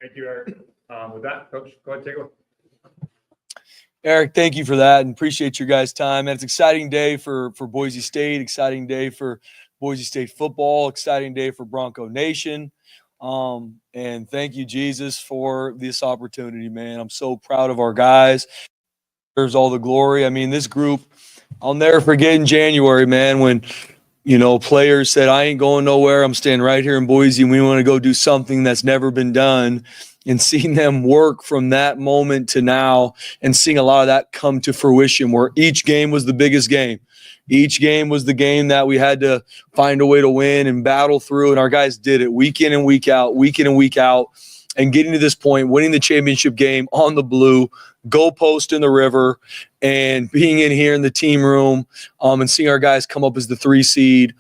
Thank you, Eric. With that, Coach, go ahead, take it away. Eric, thank you for that and appreciate your guys' time. And it's an exciting day for Boise State, exciting day for Boise State football, exciting day for Bronco Nation. And thank you, Jesus, for this opportunity, man. I'm so proud of our guys. There's all the glory. I mean, this group, I'll never forget in January, man, when, players said, I ain't going nowhere. I'm staying right here in Boise, and we want to go do something that's never been done. And seeing them work from that moment to now and seeing a lot of that come to fruition where each game was the biggest game. Each game was the game that we had to find a way to win and battle through. And our guys did it week in and week out, and getting to this point, winning the championship game on the blue, goalpost in the river, and being in here in the team room and seeing our guys come up as the 3 seed.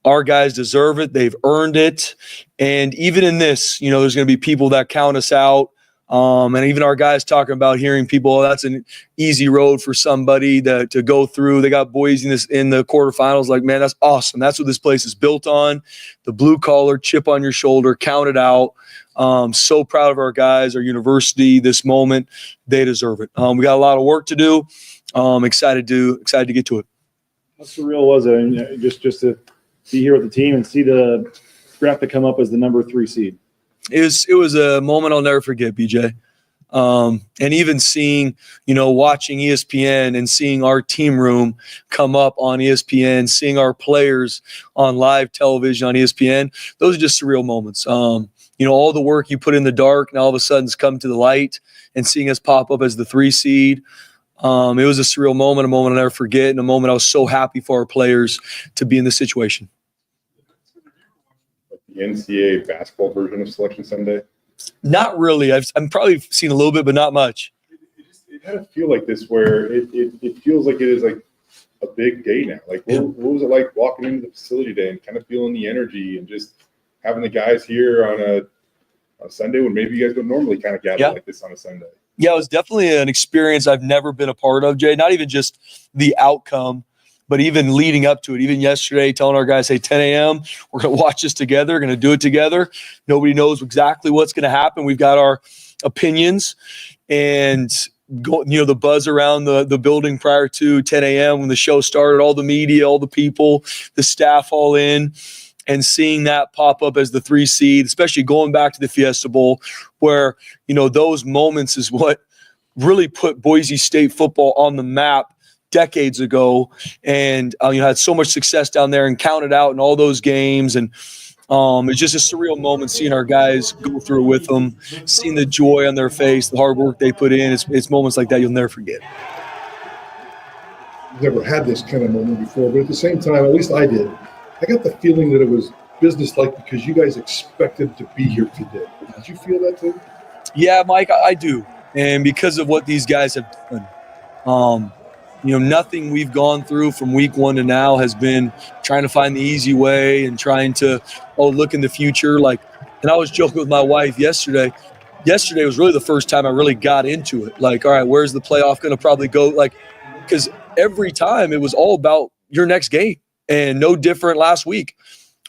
Our guys deserve it. They've earned it. And even in this, there's going to be people that count us out. And even our guys talking about hearing people, that's an easy road for somebody to go through. They got Boise in the quarterfinals. Like, man, that's awesome. That's what this place is built on. The blue collar, chip on your shoulder, count it out. So proud of our guys, our university, this moment. They deserve it. We got a lot of work to do. Excited to get to it. How surreal was it? Just to be here with the team and see the graphic come up as the number 3 seed. It was a moment I'll never forget, BJ. And even seeing, watching ESPN and seeing our team room come up on ESPN, seeing our players on live television on ESPN, those are just surreal moments. All the work you put in the dark and all of a sudden it's come to the light and seeing us pop up as the 3 seed. It was a surreal moment, a moment I'll never forget, and a moment I was so happy for our players to be in this situation. The NCAA basketball version of Selection Sunday? Not really. I've probably seen a little bit, but not much. It had to feel like this where it feels like it is like a big day now. Like, what was it like walking into the facility today and kind of feeling the energy and just having the guys here on a Sunday when maybe you guys don't normally kind of gather like this on a Sunday? Yeah, it was definitely an experience I've never been a part of, Jay. Not even just the outcome, but even leading up to it. Even yesterday, telling our guys, hey, 10 a.m., we're going to watch this together, going to do it together. Nobody knows exactly what's going to happen. We've got our opinions and the buzz around the building prior to 10 a.m. when the show started, all the media, all the people, the staff all in. And seeing that pop up as the 3 seed, especially going back to the Fiesta Bowl, where, those moments is what really put Boise State football on the map decades ago. And, had so much success down there and counted out in all those games. And it's just a surreal moment seeing our guys go through with them, seeing the joy on their face, the hard work they put in. It's moments like that you'll never forget. Never had this kind of moment before, but at the same time, at least I did. I got the feeling that it was business-like because you guys expected to be here today. Did you feel that too? Yeah, Mike, I do. And because of what these guys have done, nothing we've gone through from week 1 to now has been trying to find the easy way and trying to, look in the future. And I was joking with my wife yesterday. Yesterday was really the first time I really got into it. All right, where's the playoff going to probably go? Because every time it was all about your next game. And no different last week.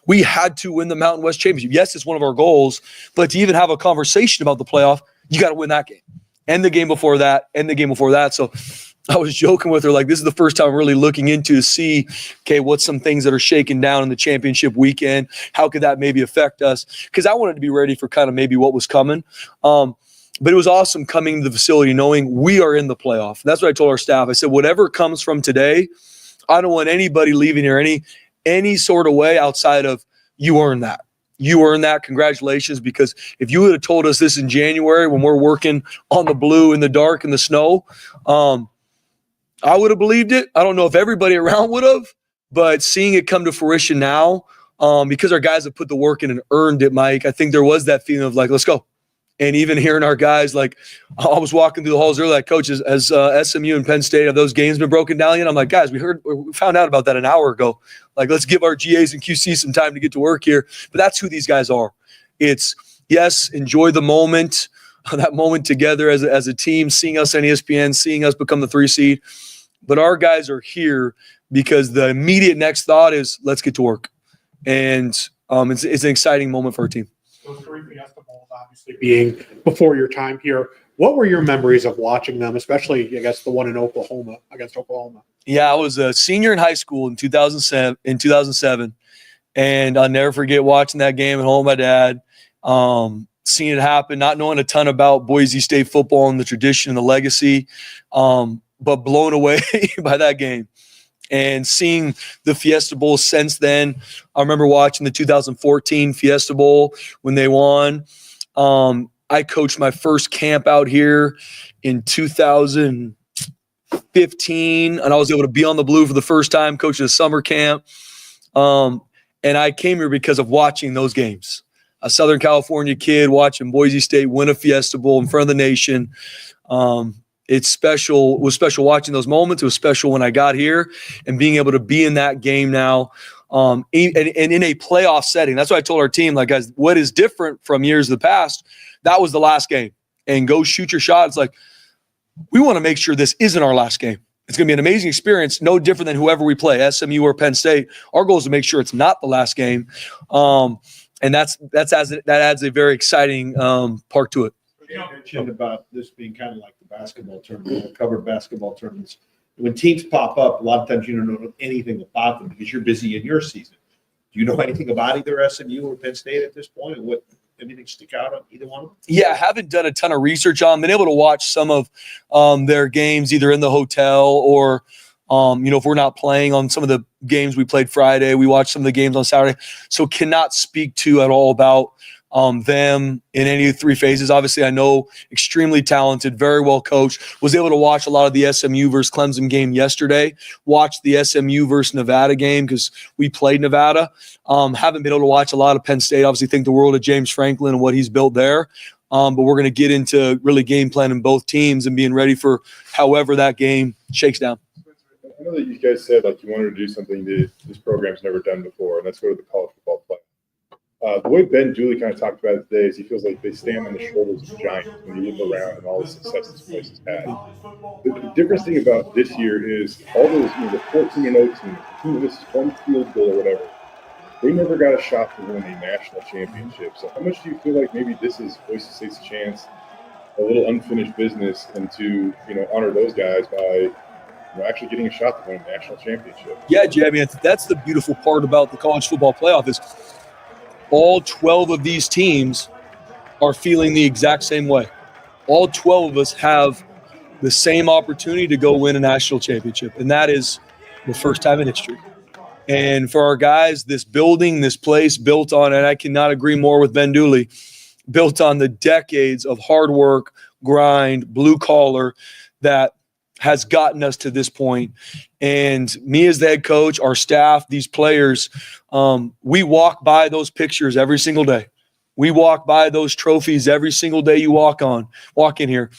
We had to win the Mountain West Championship. Yes, it's one of our goals, but to even have a conversation about the playoff, you got to win that game. And the game before that, and the game before that. So I was joking with her, this is the first time I'm really looking into to see, okay, what's some things that are shaking down in the championship weekend? How could that maybe affect us? Because I wanted to be ready for kind of maybe what was coming. But it was awesome coming to the facility knowing we are in the playoff. And that's what I told our staff. I said, whatever comes from today, I don't want anybody leaving here any sort of way outside of you earned that. You earned that. Congratulations. Because if you would have told us this in January when we're working on the blue in the dark in the snow, I would have believed it. I don't know if everybody around would have, but seeing it come to fruition now, because our guys have put the work in and earned it, Mike, I think there was that feeling of let's go. And even hearing our guys, I was walking through the halls earlier, coaches, as SMU and Penn State, have those games been broken down yet? I'm like, guys, we found out about that an hour ago. Let's give our GAs and QCs some time to get to work here. But that's who these guys are. It's, yes, enjoy the moment, that moment together as a team, seeing us on ESPN, seeing us become the 3 seed. But our guys are here because the immediate next thought is, let's get to work. And it's an exciting moment for our team. Those 3 Fiesta Bowls, obviously being before your time here. What were your memories of watching them, especially, I guess, the one in Oklahoma against Oklahoma? Yeah, I was a senior in high school in 2007, and I'll never forget watching that game at home with my dad, seeing it happen, not knowing a ton about Boise State football and the tradition and the legacy, but blown away by that game. And seeing the Fiesta Bowl since then. I remember watching the 2014 Fiesta Bowl when they won. I coached my first camp out here in 2015, and I was able to be on the Blue for the first time, coaching a summer camp. And I came here because of watching those games. A Southern California kid watching Boise State win a Fiesta Bowl in front of the nation. It's special. It was special watching those moments. It was special when I got here and being able to be in that game now, and in a playoff setting. That's why I told our team, like, guys, what is different from years of the past? That was the last game, and go shoot your shot. It's like, we want to make sure this isn't our last game. It's going to be an amazing experience, no different than whoever we play, SMU or Penn State. Our goal is to make sure it's not the last game, and that adds a very exciting part to it. You mentioned about this being kind of like the basketball tournament, covered basketball tournaments. When teams pop up, a lot of times you don't know anything about them because you're busy in your season. Do you know anything about either SMU or Penn State at this point? What anything stick out on either one of them? Yeah, I haven't done a ton of research on. Been able to watch some of their games either in the hotel or, if we're not playing on some of the games we played Friday, we watched some of the games on Saturday. So cannot speak to at all about them in any of the three phases. Obviously, I know extremely talented, very well coached. Was able to watch a lot of the SMU versus Clemson game yesterday. Watched the SMU versus Nevada game because we played Nevada. Haven't been able to watch a lot of Penn State. Obviously, think the world of James Franklin and what he's built there. But we're going to get into really game planning both teams and being ready for however that game shakes down. I know that you guys said like you wanted to do something that this program's never done before, and that's go to the college football play. The way Ben Dooley kind of talked about it today is he feels like they stand on the shoulders of giants when you look around and all the success this place has had. The different thing about this year is all those, the 14-0 team, who missed one field goal or whatever, they never got a shot to win a national championship. So how much do you feel like maybe this is Boise State's chance, a little unfinished business, and to honor those guys by actually getting a shot to win a national championship? Yeah, Jay, I mean, that's the beautiful part about the college football playoff is all 12 of these teams are feeling the exact same way. All 12 of us have the same opportunity to go win a national championship, and that is the first time in history. And for our guys, this building, this place built on, and I cannot agree more with Ben Dooley, built on the decades of hard work, grind, blue collar that has gotten us to this point. And me as the head coach, our staff, these players, we walk by those pictures every single day. We walk by those trophies every single day you walk in here.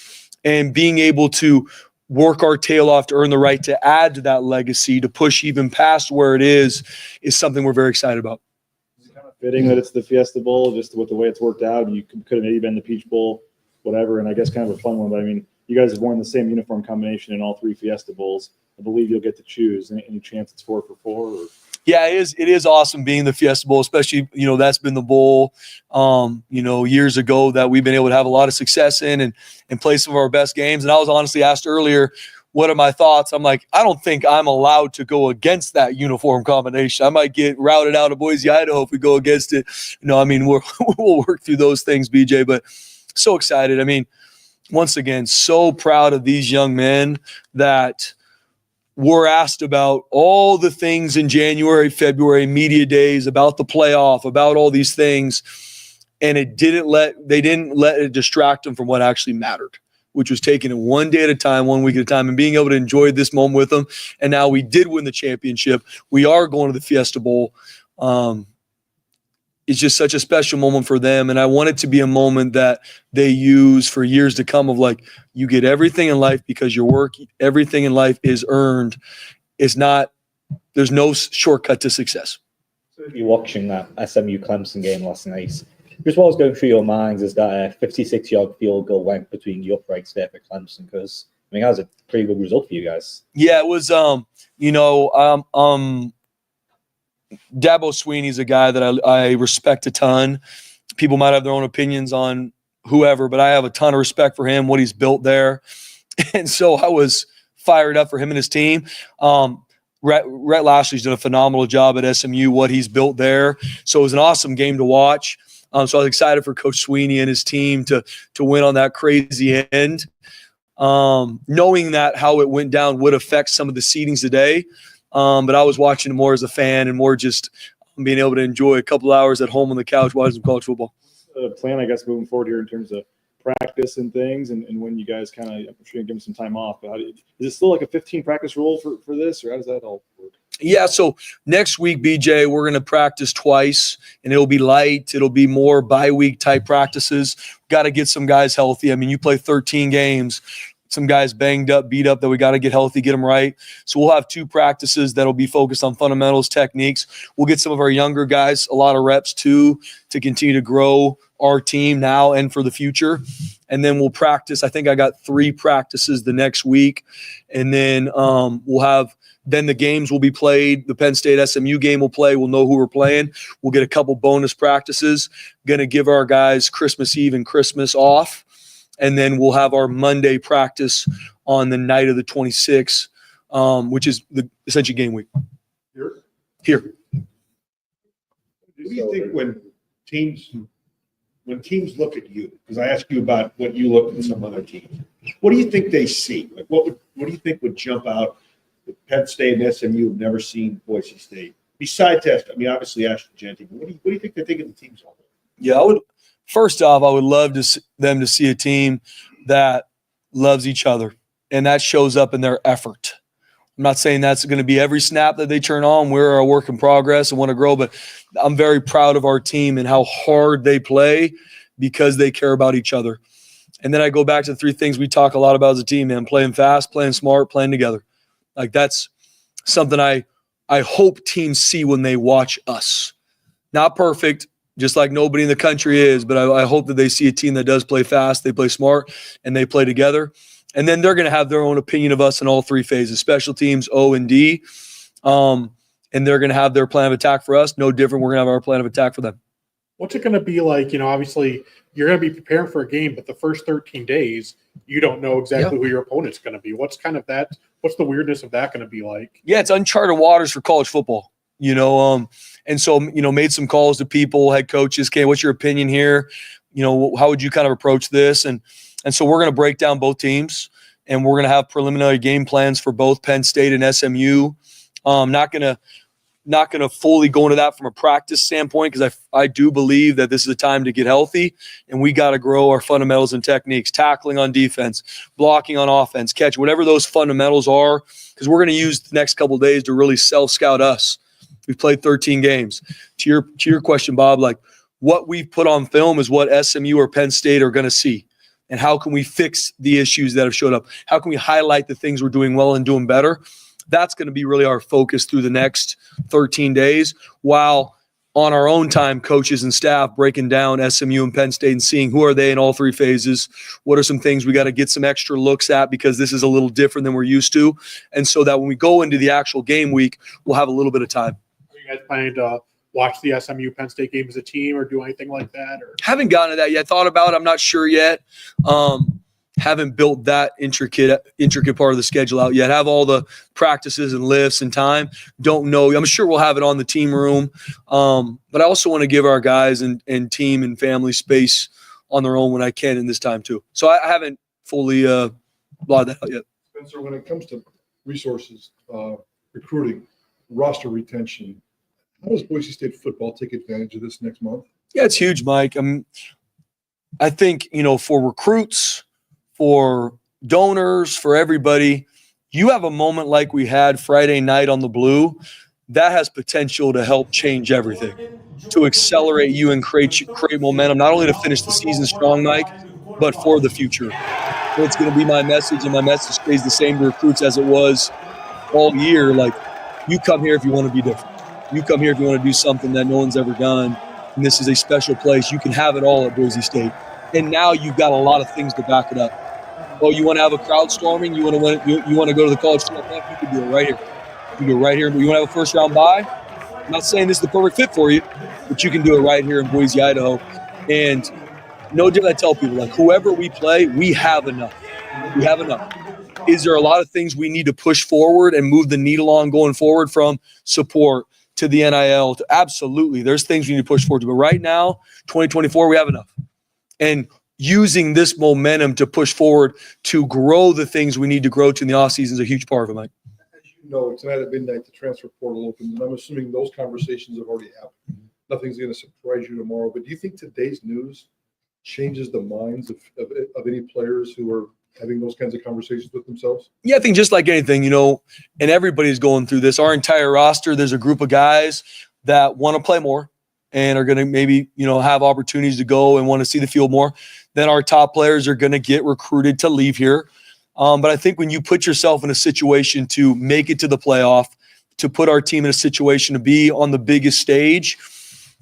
And being able to work our tail off to earn the right to add to that legacy, to push even past where it is something we're very excited about. It's kind of fitting that it's the Fiesta Bowl, just with the way it's worked out. You could have maybe been the Peach Bowl, whatever, and I guess kind of a fun one. But I mean, you guys have worn the same uniform combination in all three Fiesta Bowls. I believe you'll get to choose. Any chance it's 4 for 4? Or? Yeah, it is awesome being the Fiesta Bowl, especially, that's been the bowl, years ago that we've been able to have a lot of success in and play some of our best games. And I was honestly asked earlier, what are my thoughts? I'm like, I don't think I'm allowed to go against that uniform combination. I might get routed out of Boise, Idaho if we go against it. We'll work through those things, BJ, but so excited. I mean, once again, so proud of these young men that were asked about all the things in January, February, media days, about the playoff, about all these things. And they didn't let it distract them from what actually mattered, which was taking it one day at a time, 1 week at a time, and being able to enjoy this moment with them. And now we did win the championship. We are going to the Fiesta Bowl. It's just such a special moment for them. And I want it to be a moment that they use for years to come of like, you get everything in life because your work, everything in life is earned. There's no shortcut to success. So if you're watching that SMU Clemson game last night, just what was going through your minds is that a 56-yard field goal went between the uprights there for Clemson, because that was a pretty good result for you guys. Yeah, it was, Dabo Sweeney's a guy that I respect a ton. people might have their own opinions on whoever, but I have a ton of respect for him, what he's built there. And so I was fired up for him and his team. Rhett Lashley's done a phenomenal job at SMU, what he's built there. So it was an awesome game to watch. So I was excited for Coach Sweeney and his team to win on that crazy end. Knowing that how it went down would affect some of the seedings today. But I was watching it more as a fan and more just being able to enjoy a couple hours at home on the couch watching some college football. Plan, I guess, moving forward here in terms of practice and things, and when you guys kind of, I'm sure you give them some time off, but is it still like a 15 practice rule for this, or how does that all work? Yeah, so next week, BJ, we're going to practice twice, and it'll be light. It'll be more bye-week type practices. Got to get some guys healthy. I mean, you play 13 games, some guys banged up, beat up that we got to get healthy, get them right. So we'll have 2 practices that'll be focused on fundamentals, techniques. We'll get some of our younger guys a lot of reps too to continue to grow our team now and for the future. And then we'll practice. I think I got 3 practices the next week. And then we'll have – then the games will be played. The Penn State SMU game will play. We'll know who we're playing. We'll get a couple bonus practices. Going to give our guys Christmas Eve and Christmas off. And then we'll have our Monday practice on the night of the 26th, which is the essentially game week. Here. What do you think when teams look at you? Because I asked you about what you looked at some other teams. What do you think they see? Like what do you think would jump out that Penn State and SMU have never seen Boise State? Besides, obviously Ashton Jeanty, but what do you think they think of the teams all? Yeah, first off, I would love them to see a team that loves each other, and that shows up in their effort. I'm not saying that's going to be every snap that they turn on. We're a work in progress and want to grow, but I'm very proud of our team and how hard they play because they care about each other. And then I go back to the 3 things we talk a lot about as a team, man: playing fast, playing smart, playing together. Like that's something I hope teams see when they watch us. Not perfect, just like nobody in the country is, but I hope that they see a team that does play fast, they play smart, and they play together. And then they're going to have their own opinion of us in all 3 phases: special teams, O and D. And they're going to have their plan of attack for us. No different. We're going to have our plan of attack for them. What's it going to be like? Obviously you're going to be preparing for a game, but the first 13 days, you don't know exactly who your opponent's going to be. What's the weirdness of that going to be like? Yeah, it's uncharted waters for college football, and so, made some calls to people, head coaches. Okay, what's your opinion here? How would you kind of approach this? And so we're going to break down both teams, and we're going to have preliminary game plans for both Penn State and SMU. Not going to fully go into that from a practice standpoint because I do believe that this is a time to get healthy, and we got to grow our fundamentals and techniques, tackling on defense, blocking on offense, catch, whatever those fundamentals are, because we're going to use the next couple of days to really self-scout us. We've played 13 games. To your question, Bob, like what we've put on film is what SMU or Penn State are going to see. And how can we fix the issues that have showed up? How can we highlight the things we're doing well and doing better? That's going to be really our focus through the next 13 days, while on our own time, coaches and staff breaking down SMU and Penn State and seeing who are they in all 3 phases. What are some things we got to get some extra looks at because this is a little different than we're used to. And so that when we go into the actual game week, we'll have a little bit of time. Are you guys planning to watch the SMU Penn State game as a team or do anything like that? Or haven't gotten to that yet. Thought about it. I'm not sure yet. Haven't built that intricate part of the schedule out yet. Have all the practices and lifts and time. Don't know. I'm sure we'll have it on the team room. But I also want to give our guys and team and family space on their own when I can in this time too. So I haven't fully blotted that out yet. Spencer, when it comes to resources, recruiting, roster retention, how does Boise State football take advantage of this next month? Yeah, it's huge, Mike. I think, for recruits, for donors, for everybody, you have a moment like we had Friday night on the Blue, that has potential to help change everything, to accelerate you and create momentum, not only to finish the season strong, Mike, but for the future. It's going to be my message, and my message stays the same to recruits as it was all year. Like, you come here if you want to be different. You come here if you want to do something that no one's ever done, and this is a special place. You can have it all at Boise State. And now you've got a lot of things to back it up. Oh, you want to have a crowd storming? You want to go to the college CFP? You can do it right here. You can do it right here. You want to have a first round bye? I'm not saying this is the perfect fit for you, but you can do it right here in Boise, Idaho. And no different, I tell people, like, whoever we play, we have enough. We have enough. Is there a lot of things we need to push forward and move the needle on going forward, from support to the NIL? Absolutely. There's things we need to push forward to. But right now, 2024, we have enough. And using this momentum to push forward to grow the things we need to grow to in the offseason is a huge part of it, Mike. As you know, tonight at midnight, the transfer portal opens, and I'm assuming those conversations have already happened. Nothing's going to surprise you tomorrow. But do you think today's news changes the minds of any players who are having those kinds of conversations with themselves? Yeah, I think just like anything, and everybody's going through this. Our entire roster, there's a group of guys that want to play more and are going to maybe, have opportunities to go and want to see the field more. Then our top players are going to get recruited to leave here. But I think when you put yourself in a situation to make it to the playoff, to put our team in a situation to be on the biggest stage,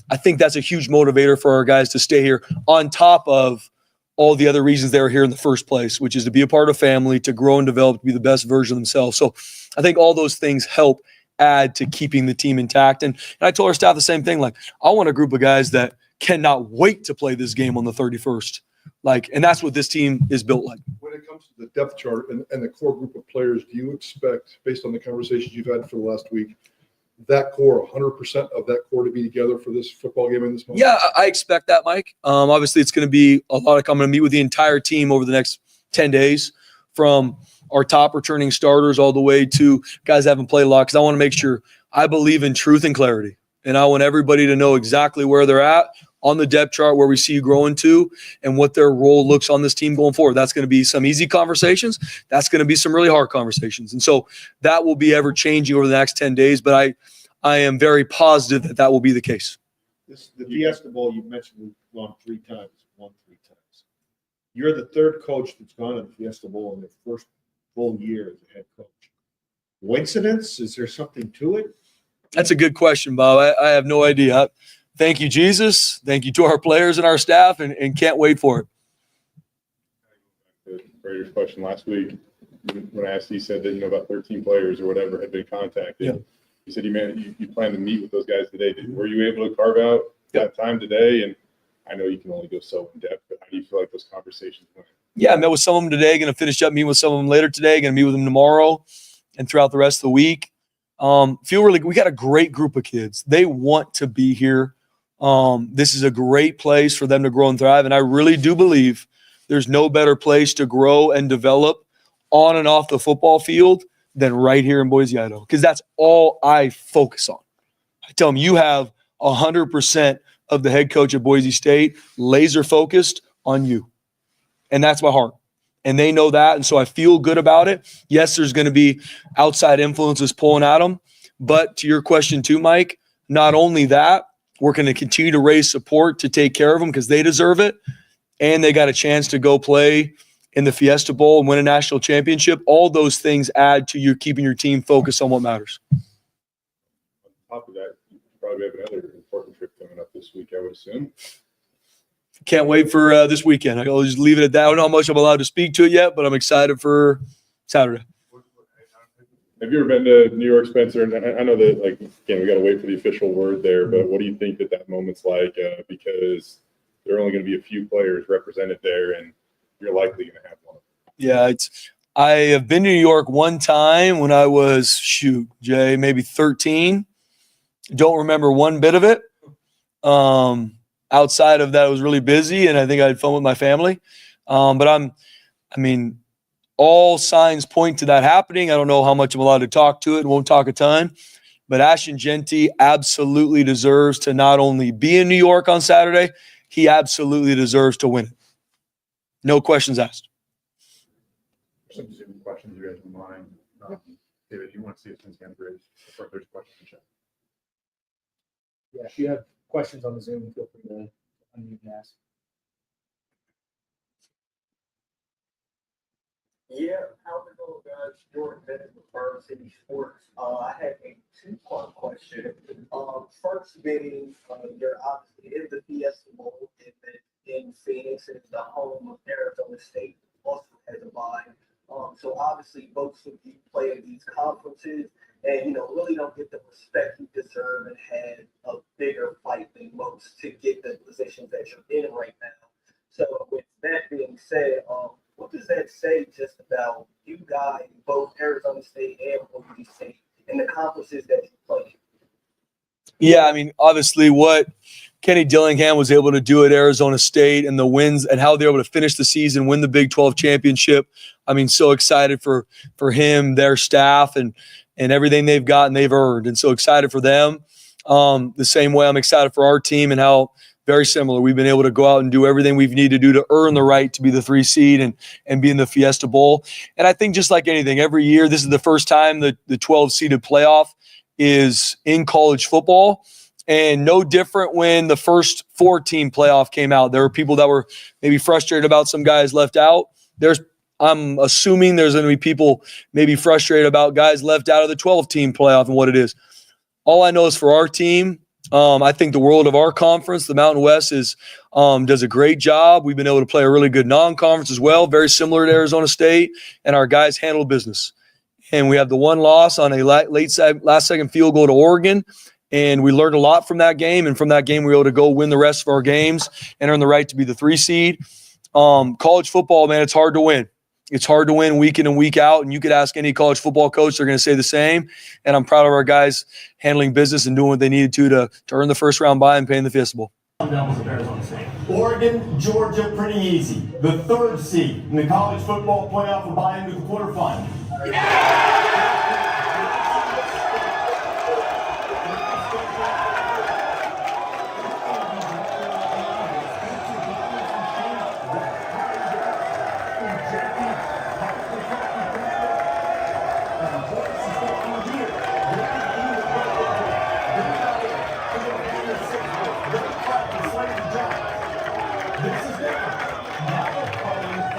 I think that's a huge motivator for our guys to stay here, on top of all the other reasons they were here in the first place, which is to be a part of family, to grow and develop, to be the best version of themselves. So I think all those things help add to keeping the team intact. And I told our staff the same thing. Like, I want a group of guys that cannot wait to play this game on the 31st. And that's what this team is built like. When it comes to the depth chart and the core group of players, do you expect, based on the conversations you've had for the last week, that core, 100% of that core to be together for this football game in this moment? Yeah, I expect that, Mike. Obviously, it's going to be a lot of, I'm going to meet with the entire team over the next 10 days, from our top returning starters all the way to guys that haven't played a lot, because I want to make sure I believe in truth and clarity. And I want everybody to know exactly where they're at on the depth chart, where we see you growing to, and what their role looks on this team going forward. That's going to be some easy conversations. That's going to be some really hard conversations. And so that will be ever changing over the next 10 days. But I am very positive that will be the case. The Fiesta Bowl, you mentioned we've gone won three times. You're the third coach that's gone to the Fiesta Bowl in their first full year as a head coach. Coincidence? Is there something to it? That's a good question, Bob. I have no idea. Thank you, Jesus. Thank you to our players and our staff, and can't wait for it. The Raiders question last week, when I asked you, said that about 13 players or whatever had been contacted. Yeah. You said you plan to meet with those guys today. Were you able to carve out that time today? And I know you can only go so in depth, but how do you feel like those conversations went? Yeah, I met with some of them today. Going to finish up meeting with some of them later today. Going to meet with them tomorrow and throughout the rest of the week. We got a great group of kids. They want to be here. This is a great place for them to grow and thrive. And I really do believe there's no better place to grow and develop on and off the football field than right here in Boise, Idaho, because that's all I focus on. I tell them, you have 100% of the head coach at Boise State laser focused on you. And that's my heart. And they know that. And so I feel good about it. Yes, there's going to be outside influences pulling at them. But to your question too, Mike, not only that, we're going to continue to raise support to take care of them because they deserve it. And they got a chance to go play in the Fiesta Bowl and win a national championship. All those things add to you keeping your team focused on what matters. On top of that, you probably have another important trip coming up this week, I would assume. Can't wait for this weekend. I'll just leave it at that. I don't know how much I'm allowed to speak to it yet, but I'm excited for Saturday. Have you ever been to New York, Spencer? And I know that, again, we got to wait for the official word there, but what do you think that moment's like? Because there are only going to be a few players represented there, and you're likely going to have one. Yeah, I have been to New York one time when I was, Jay, maybe 13. Don't remember one bit of it. Outside of that, I was really busy, and I think I had fun with my family. But all signs point to that happening. I don't know how much I'm allowed to talk to it. Won't talk a ton. But Ashton Jeanty absolutely deserves to not only be in New York on Saturday, he absolutely deserves to win it. No questions asked. Some Zoom questions you guys in mind. David, you want to see if someone's hand raised before there's questions in chat? Yeah, if you have questions on the Zoom, feel free to unmute and ask. Yeah, how's it going, guys? Jordan Bennett with Burn City Sports. I had a two-part question. First being, you're obviously in the Fiesta Bowl in Phoenix, and the home of Arizona State also has a bye. So obviously, most of you play in these conferences, and really don't get the respect you deserve, and had a bigger fight than most to get the positions that you're in right now. So with that being said, what does that say just about you guys, both Arizona State and Boise State, and the conferences that you play? Yeah, I mean, obviously what Kenny Dillingham was able to do at Arizona State and the wins and how they're able to finish the season, win the Big 12 championship. I mean, so excited for him, their staff, and everything they've gotten, they've earned. And so excited for them. The same way I'm excited for our team and how very similar. We've been able to go out and do everything we've needed to do to earn the right to be the 3 seed and be in the Fiesta Bowl. And I think just like anything, every year, this is the first time the 12-seeded playoff is in college football. And no different when the first 4-team playoff came out. There were people that were maybe frustrated about some guys left out. I'm assuming there's going to be people maybe frustrated about guys left out of the 12-team playoff and what it is. All I know is for our team, I think the world of our conference, the Mountain West, does a great job. We've been able to play a really good non-conference as well, very similar to Arizona State, and our guys handle business. And we have the one loss on a last-second field goal to Oregon, and we learned a lot from that game. And from that game, we were able to go win the rest of our games and earn the right to be the 3 seed. College football, man, it's hard to win. It's hard to win week in and week out, and you could ask any college football coach, they're going to say the same. And I'm proud of our guys handling business and doing what they needed to earn the first-round bye and pay in the Fiesta Bowl. Oregon, Georgia, pretty easy. The 3rd seed in the college football playoff will buy into the quarterfinal.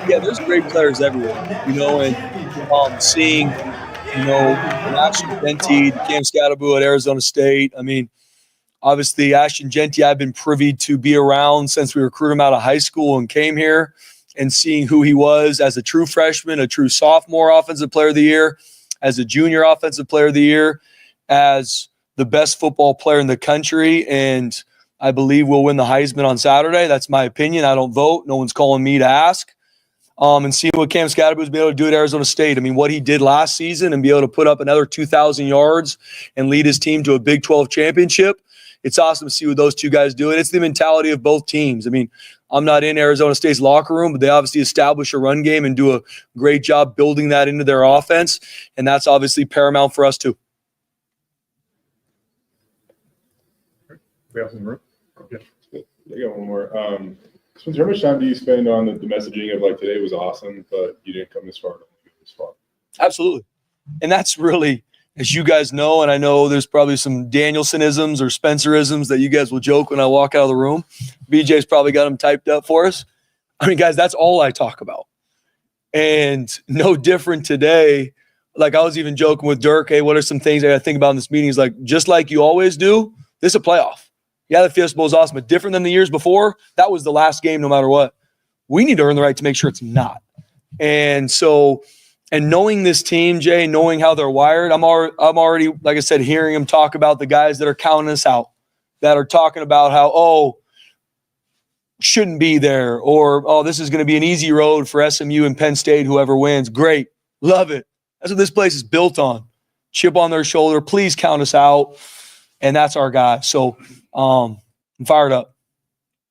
Yeah, there's great players everywhere, and seeing, Ashton Jeanty, Cam Scatteraboo at Arizona State. I mean, obviously Ashton Jeanty, I've been privy to be around since we recruited him out of high school and came here, and seeing who he was as a true freshman, a true sophomore offensive player of the year, as a junior offensive player of the year, as the best football player in the country, and I believe we'll win the Heisman on Saturday. That's my opinion. I don't vote. No one's calling me to ask. And seeing what Cam Scatteraboo was able to do at Arizona State. I mean, what he did last season and be able to put up another 2,000 yards and lead his team to a Big 12 championship. It's awesome to see what those two guys do. And it's the mentality of both teams. I mean, I'm not in Arizona State's locker room, but they obviously establish a run game and do a great job building that into their offense. And that's obviously paramount for us too. We have some room. Okay. I got one more. Spencer, how much time do you spend on the messaging of like today was awesome, but you didn't come this far, don't go this far? Absolutely. And that's really, as you guys know, and I know there's probably some Danielsonisms or Spencerisms that you guys will joke when I walk out of the room. BJ's probably got them typed up for us. I mean, guys, that's all I talk about. And no different today. Like I was even joking with Dirk, hey, what are some things I got to think about in this meeting? He's like, just like you always do, this is a playoff. Yeah, the Fiesta Bowl is awesome, but different than the years before. That was the last game no matter what. We need to earn the right to make sure it's not. And so, and knowing this team, Jay, knowing how they're wired, I'm already, like I said, hearing them talk about the guys that are counting us out, that are talking about how, shouldn't be there, or, this is going to be an easy road for SMU and Penn State, whoever wins. Great. Love it. That's what this place is built on. Chip on their shoulder. Please count us out. And that's our guy. So I'm fired up.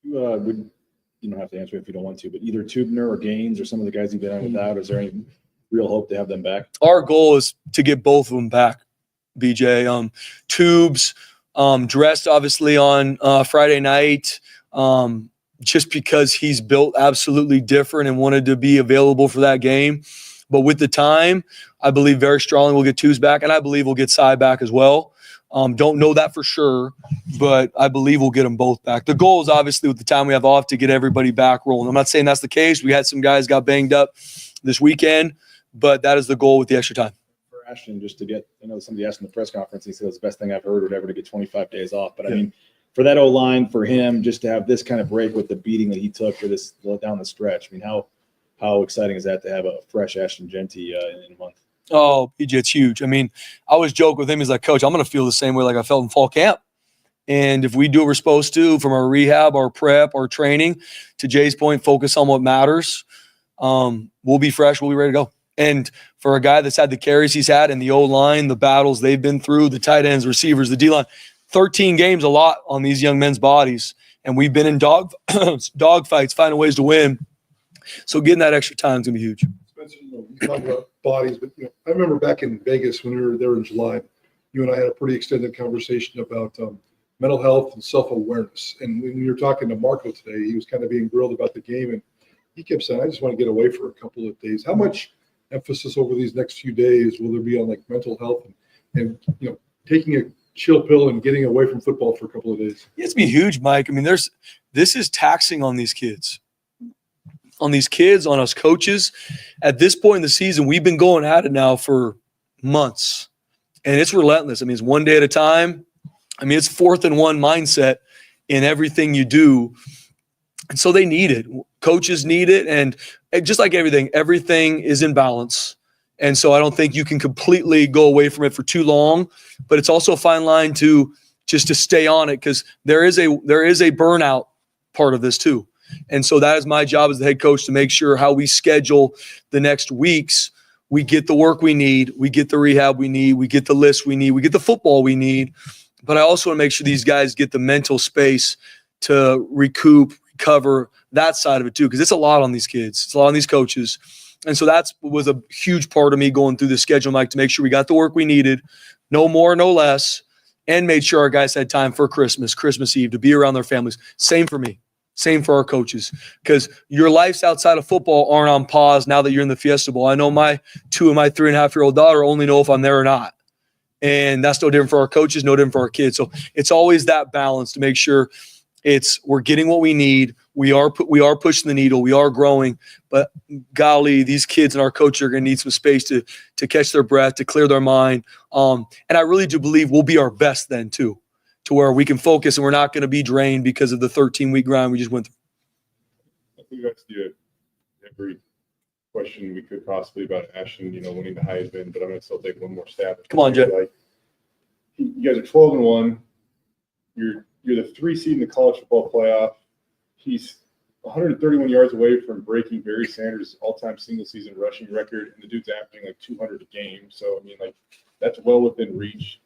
You don't have to answer if you don't want to, but either Tubner or Gaines or some of the guys you've been on without, is there any real hope to have them back? Our goal is to get both of them back, BJ. Tubes dressed obviously on Friday night just because he's built absolutely different and wanted to be available for that game. But with the time, I believe very strongly we'll get Tubes back, and I believe we'll get Cy back as well. Don't know that for sure, but I believe we'll get them both back. The goal is obviously with the time we have off to get everybody back rolling. I'm not saying that's the case. We had some guys got banged up this weekend, but that is the goal with the extra time. For Ashton, just to get, I know somebody asked in the press conference, he said it's the best thing I've heard or whatever to get 25 days off. But I mean, for that O-line, for him, just to have this kind of break with the beating that he took for this down the stretch, I mean, how exciting is that to have a fresh Ashton Jeanty in a month? Oh, PJ, it's huge. I mean, I always joke with him. He's like, Coach, I'm going to feel the same way like I felt in fall camp. And if we do what we're supposed to from our rehab, our prep, our training, to Jay's point, focus on what matters, we'll be fresh, we'll be ready to go. And for a guy that's had the carries he's had in the O-line, the battles they've been through, the tight ends, receivers, the D-line, 13 games, a lot on these young men's bodies. And we've been in dog fights, finding ways to win. So getting that extra time is going to be huge. Spencer, you talk about bodies, but I remember back in Vegas when we were there in July, you and I had a pretty extended conversation about mental health and self-awareness. And when you were talking to Marco today, he was kind of being grilled about the game, and he kept saying, I just want to get away for a couple of days. How much emphasis over these next few days will there be on like mental health and taking a chill pill and getting away from football for a couple of days? It's be huge, Mike. I mean, this is taxing on these kids. On us coaches. At this point in the season, we've been going at it now for months, and it's relentless. I mean, it's one day at a time. I mean, it's 4th and 1 mindset in everything you do. And so they need it. Coaches need it. And just like everything is in balance. And so I don't think you can completely go away from it for too long, but it's also a fine line to stay on it, because there is a burnout part of this too. And so that is my job as the head coach, to make sure how we schedule the next weeks, we get the work we need, we get the rehab we need, we get the list we need, we get the football we need. But I also want to make sure these guys get the mental space to recover that side of it too, because it's a lot on these kids. It's a lot on these coaches. And so that was a huge part of me going through the schedule, Mike, to make sure we got the work we needed, no more, no less, and made sure our guys had time for Christmas Eve, to be around their families. Same for me. Same for our coaches, because your lives outside of football aren't on pause now that you're in the Fiesta Bowl. I know my 2 and my 3.5-year-old daughter only know if I'm there or not. And that's no different for our coaches, no different for our kids. So it's always that balance to make sure we're getting what we need. We are pushing the needle. We are growing. But golly, these kids and our coaches are going to need some space to catch their breath, to clear their mind. And I really do believe we'll be our best then too, to where we can focus and we're not going to be drained because of the 13-week grind we just went through. I think that's every question we could possibly about Ashton, winning the Heisman, but I'm going to still take one more stab. Come on, Jay. Like, you guys are 12-1. You're the 3 seed in the college football playoff. He's 131 yards away from breaking Barry Sanders' all-time single-season rushing record, and the dude's averaging like 200 a game. So, I mean, like, that's well within reach.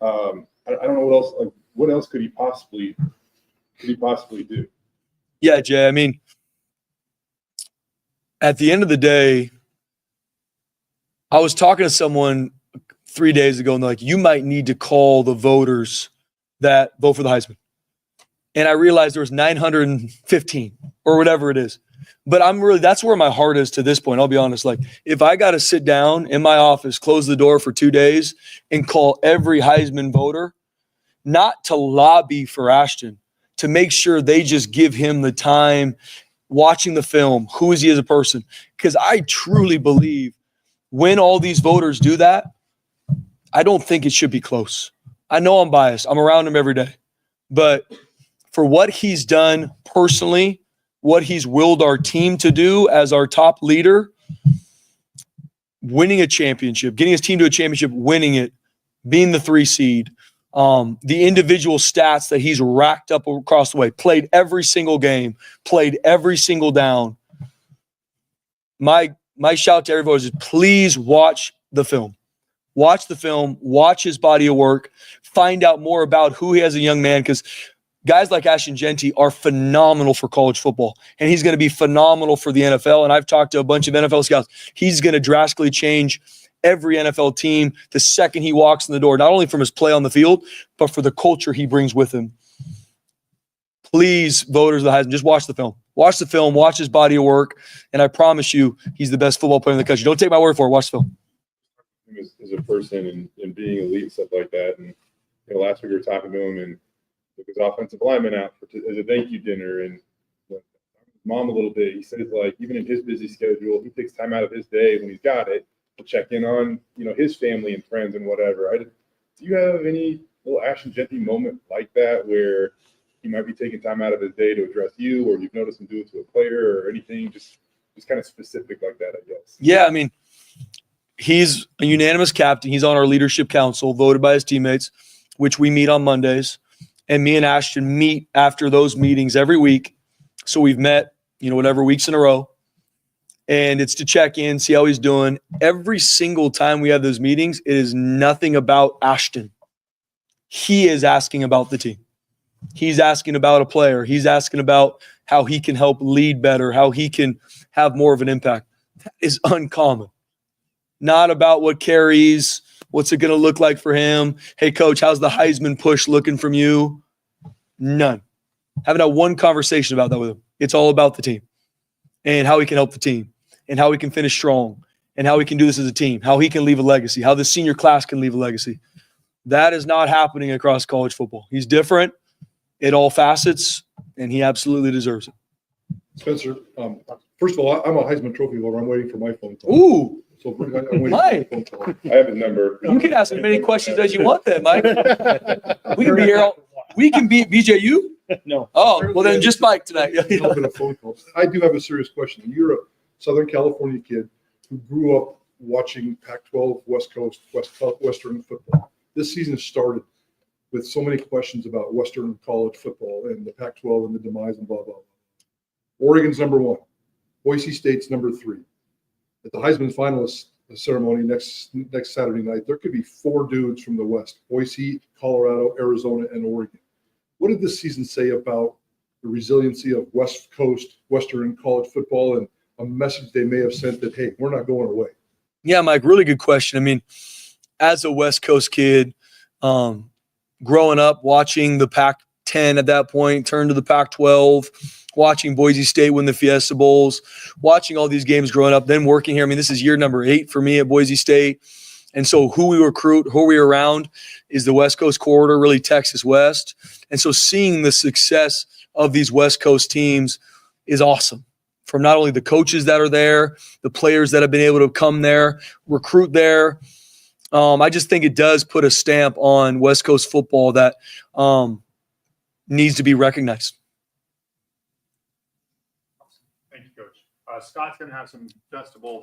I don't know what else. Like, what else could he possibly do? Yeah, Jay. I mean, at the end of the day, I was talking to someone 3 days ago, and they're like, "You might need to call the voters that vote for the Heisman." And I realized there was 915 or whatever it is. But that's where my heart is to this point. I'll be honest. Like, if I got to sit down in my office, close the door for 2 days, and call every Heisman voter, not to lobby for Ashton, to make sure they just give him the time watching the film, who is he as a person? Because I truly believe when all these voters do that, I don't think it should be close. I know I'm biased. I'm around him every day. But for what he's done personally, what he's willed our team to do as our top leader, winning a championship, getting his team to a championship, winning it, being the 3 seed, the individual stats that he's racked up across the way, played every single game, played every single down. My shout to everybody is please watch the film. Watch the film, watch his body of work, find out more about who he is as a young man, because guys like Ashton Jeanty are phenomenal for college football, and he's going to be phenomenal for the NFL. And I've talked to a bunch of NFL scouts. He's going to drastically change every NFL team the second he walks in the door, not only from his play on the field, but for the culture he brings with him. Please, voters of the Heisman, just watch the film. Watch the film, watch his body of work, and I promise you he's the best football player in the country. Don't take my word for it. Watch the film. As a person and being elite and stuff like that. And last week we were talking to him and took his offensive lineman out as a thank you dinner, and his mom a little bit. He says, like, even in his busy schedule, he takes time out of his day when he's got it to check in on his family and friends and whatever. Do you have any little Ashton Jeanty moment like that where he might be taking time out of his day to address you, or you've noticed him do it to a player or anything just kind of specific like that, I guess? Yeah, I mean, he's a unanimous captain. He's on our leadership council, voted by his teammates, which we meet on Mondays. And me and Ashton meet after those meetings every week. So we've met, whatever weeks in a row. And it's to check in, see how he's doing. Every single time we have those meetings, it is nothing about Ashton. He is asking about the team. He's asking about a player. He's asking about how he can help lead better, how he can have more of an impact. That is uncommon. Not about what carries, what's it going to look like for him. Hey, coach, how's the Heisman push looking from you? None. Haven't had one conversation about that with him. It's all about the team and how he can help the team and how he can finish strong and how he can do this as a team, how he can leave a legacy, how the senior class can leave a legacy. That is not happening across college football. He's different in all facets, and he absolutely deserves it. Spencer, first of all, I'm a Heisman Trophy holder. I'm waiting for my phone call. Ooh, So I'm waiting for Mike. my phone call. I have a number. You can ask as many questions as you want then, Mike. We can be here we can be BJU? No. Oh, well then just Mike tonight. I've been a phone call. I do have a serious question. You're a Southern California kid who grew up watching Pac-12, West Coast, Western football. This season started with so many questions about Western college football and the Pac-12 and the demise and blah, blah, blah. Oregon's number 1. Boise State's number 3. At the Heisman finalist ceremony next Saturday night, there could be 4 dudes from the West: Boise, Colorado, Arizona, and Oregon. What did this season say about the resiliency of West Coast, Western college football, and a message they may have sent that, hey, we're not going away? Yeah, Mike, really good question. I mean, as a West Coast kid, growing up watching the Pac-10 at that point, turn to the Pac-12, watching Boise State win the Fiesta Bowls, watching all these games growing up, then working here. I mean, this is year number 8 for me at Boise State. And so who we recruit, who we around is the West Coast corridor, really Texas West. And so seeing the success of these West Coast teams is awesome. From not only the coaches that are there, the players that have been able to come there, recruit there. I just think it does put a stamp on West Coast football that needs to be recognized. Thank you, Coach. Scott's going to have some Fiesta Bowl